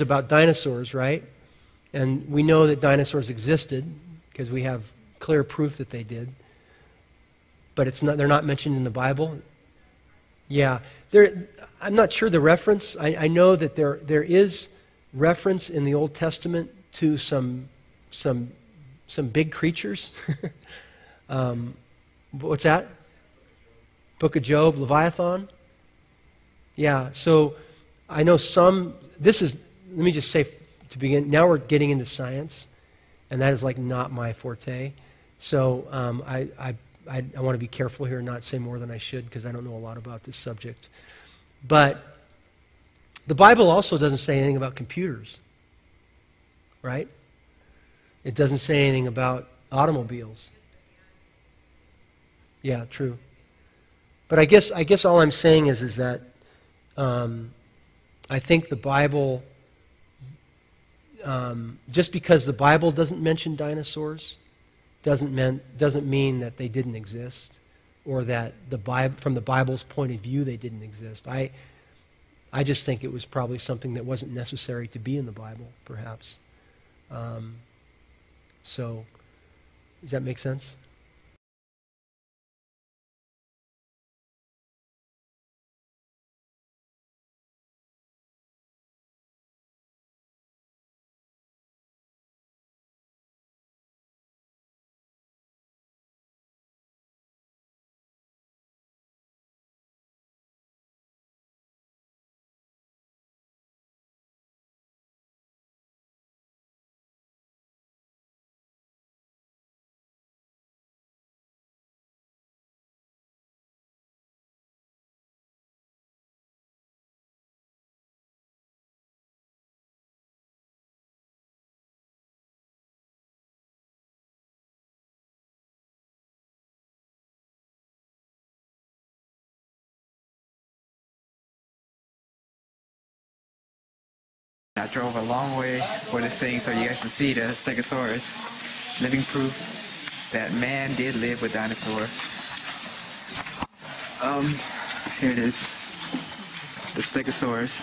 about dinosaurs, right? And we know that dinosaurs existed because we have clear proof that they did. But they're not mentioned in the Bible. Yeah. I'm not sure the reference. I know that there is reference in the Old Testament to some big creatures. What's that? Book of Job, Leviathan? Yeah, so I know let me just say to begin, now we're getting into science, and that is like not my forte. So I want to be careful here and not say more than I should because I don't know a lot about this subject. But the Bible also doesn't say anything about computers, right? It doesn't say anything about automobiles. Yeah, true. But I guess all I'm saying is that I think the Bible, just because the Bible doesn't mention dinosaurs, doesn't mean that they didn't exist, or that from the Bible's point of view they didn't exist. I just think it was probably something that wasn't necessary to be in the Bible, perhaps. So, does that make sense? I drove a long way for this thing so you guys can see the Stegosaurus, living proof that man did live with dinosaurs. Here it is, the Stegosaurus,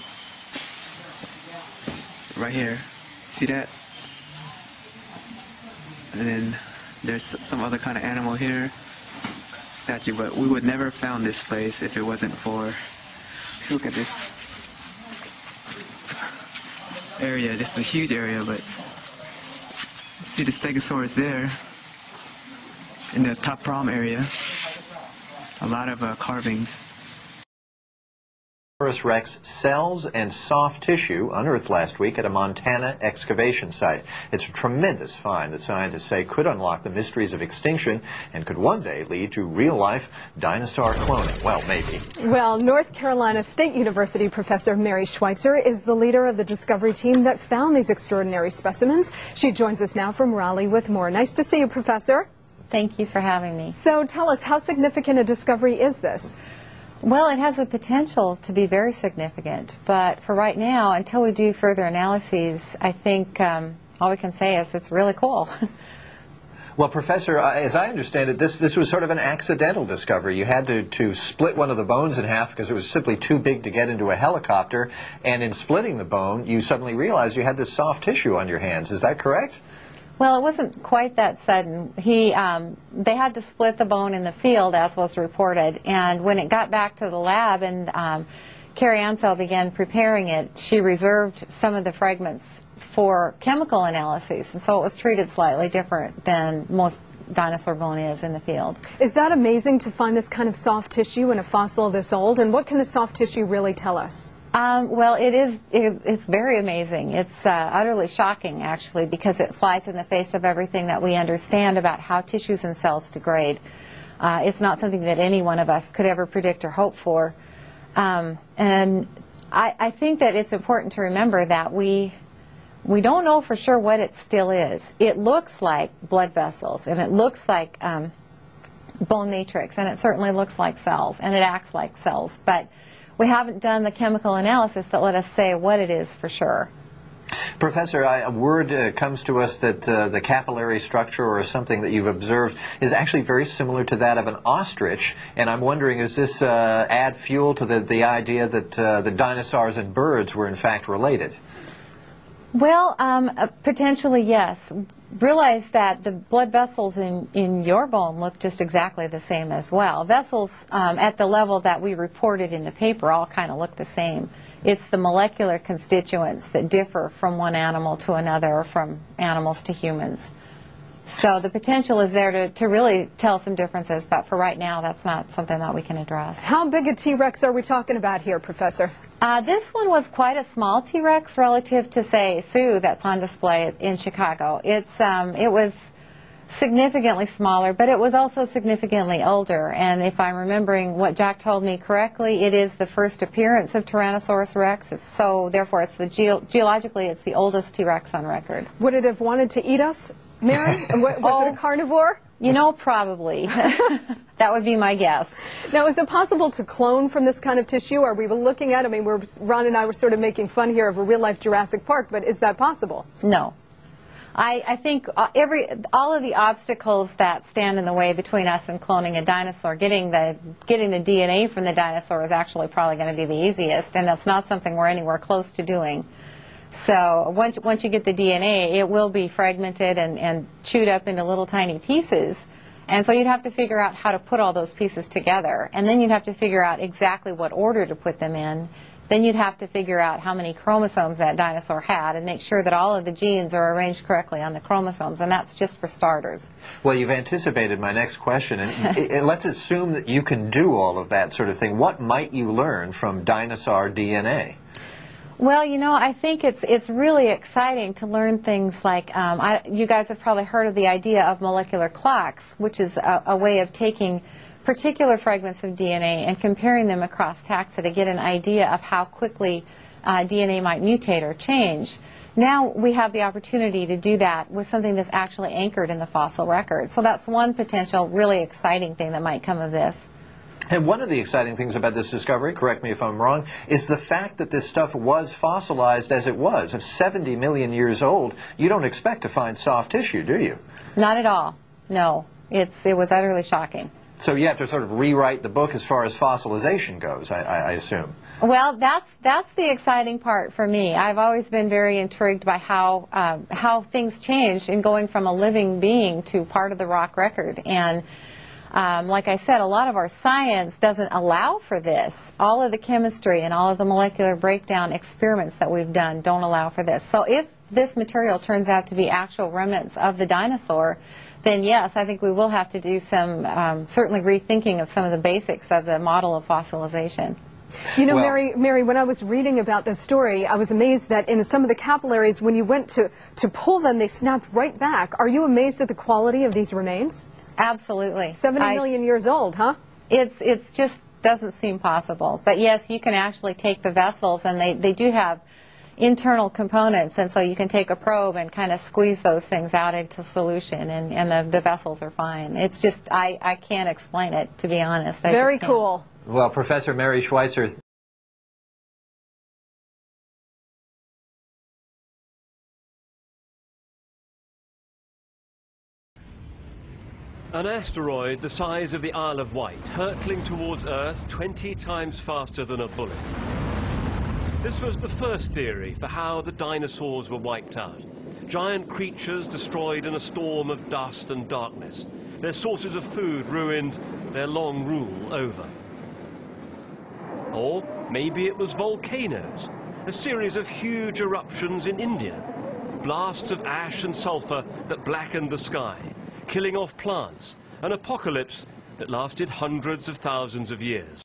right here. See that? And then there's some other kind of animal here, statue, but we would never have found this place if it wasn't for, look at this area. This is a huge area, but see the Stegosaurus there in the top prom area. A lot of carvings. Rex cells and soft tissue unearthed last week at a Montana excavation site. It's a tremendous find that scientists say could unlock the mysteries of extinction and could one day lead to real-life dinosaur cloning. Well, maybe. Well, North Carolina State University professor Mary Schweitzer is the leader of the discovery team that found these extraordinary specimens. She joins us now from Raleigh with more. Nice to see you, Professor. Thank you for having me. So tell us, how significant a discovery is this? Well, it has the potential to be very significant, but for right now, until we do further analyses, I think all we can say is it's really cool. Well, Professor, as I understand it, this was sort of an accidental discovery. You had to split one of the bones in half because it was simply too big to get into a helicopter, and in splitting the bone, you suddenly realized you had this soft tissue on your hands. Is that correct? Well, it wasn't quite that sudden. They had to split the bone in the field, as was reported, and when it got back to the lab and Carrie Ansell began preparing it, she reserved some of the fragments for chemical analyses, and so it was treated slightly different than most dinosaur bone is in the field. Is that amazing to find this kind of soft tissue in a fossil this old, and what can the soft tissue really tell us? Well, it's very amazing. It's utterly shocking, actually, because it flies in the face of everything that we understand about how tissues and cells degrade. It's not something that any one of us could ever predict or hope for. And I think that it's important to remember that we don't know for sure what it still is. It looks like blood vessels, and it looks like bone matrix, and it certainly looks like cells, and it acts like cells. But we haven't done the chemical analysis that let us say what it is for sure. Professor, a word comes to us that the capillary structure or something that you've observed is actually very similar to that of an ostrich, and I'm wondering, does this add fuel to the idea that the dinosaurs and birds were in fact related? Well, potentially, yes. Realize that the blood vessels in your bone look just exactly the same as well. Vessels at the level that we reported in the paper all kind of look the same. It's the molecular constituents that differ from one animal to another, or from animals to humans. So the potential is there to really tell some differences, but for right now, that's not something that we can address. How big a T-Rex are we talking about here, Professor? This one was quite a small T-Rex relative to, say, Sue that's on display in Chicago. It was significantly smaller, but it was also significantly older. And if I'm remembering what Jack told me correctly, it is the first appearance of Tyrannosaurus rex. So therefore, it's geologically, it's the oldest T-Rex on record. Would it have wanted to eat us, Mary? Was it a carnivore? You know, probably. That would be my guess. Now, is it possible to clone from this kind of tissue? Are we looking at, I mean, Ron and I were sort of making fun here of a real-life Jurassic Park, but is that possible? No. I think all of the obstacles that stand in the way between us and cloning a dinosaur, getting the DNA from the dinosaur is actually probably going to be the easiest, and that's not something we're anywhere close to doing. So once you get the DNA, it will be fragmented and chewed up into little tiny pieces. And so you'd have to figure out how to put all those pieces together. And then you'd have to figure out exactly what order to put them in. Then you'd have to figure out how many chromosomes that dinosaur had and make sure that all of the genes are arranged correctly on the chromosomes. And that's just for starters. Well, you've anticipated my next question. And let's assume that you can do all of that sort of thing. What might you learn from dinosaur DNA? Well, you know, I think it's really exciting to learn things like, you guys have probably heard of the idea of molecular clocks, which is a way of taking particular fragments of DNA and comparing them across taxa to get an idea of how quickly DNA might mutate or change. Now we have the opportunity to do that with something that's actually anchored in the fossil record. So that's one potential really exciting thing that might come of this. And one of the exciting things about this discovery, correct me if I'm wrong, is the fact that this stuff was fossilized as it was. At 70 million years old, you don't expect to find soft tissue, do you? Not at all. No. It was utterly shocking. So you have to sort of rewrite the book as far as fossilization goes, I assume. Well, that's the exciting part for me. I've always been very intrigued by how things change in going from a living being to part of the rock record. And like I said, a lot of our science doesn't allow for this. All of the chemistry and all of the molecular breakdown experiments that we've done don't allow for this. So if this material turns out to be actual remnants of the dinosaur, then yes, I think we will have to do some certainly rethinking of some of the basics of the model of fossilization. You know, well, Mary, when I was reading about this story, I was amazed that in some of the capillaries, when you went to pull them, they snapped right back. Are you amazed at the quality of these remains? Absolutely. 70 million years old, huh? It's just doesn't seem possible. But yes, you can actually take the vessels, and they do have internal components, and so you can take a probe and kind of squeeze those things out into solution, and the vessels are fine. It's just, I can't explain it, to be honest. Very cool. Well, Professor Mary Schweitzer, an asteroid the size of the Isle of Wight, hurtling towards Earth 20 times faster than a bullet. This was the first theory for how the dinosaurs were wiped out. Giant creatures destroyed in a storm of dust and darkness. Their sources of food ruined, their long rule over. Or maybe it was volcanoes, a series of huge eruptions in India. Blasts of ash and sulfur that blackened the sky, killing off plants, an apocalypse that lasted hundreds of thousands of years.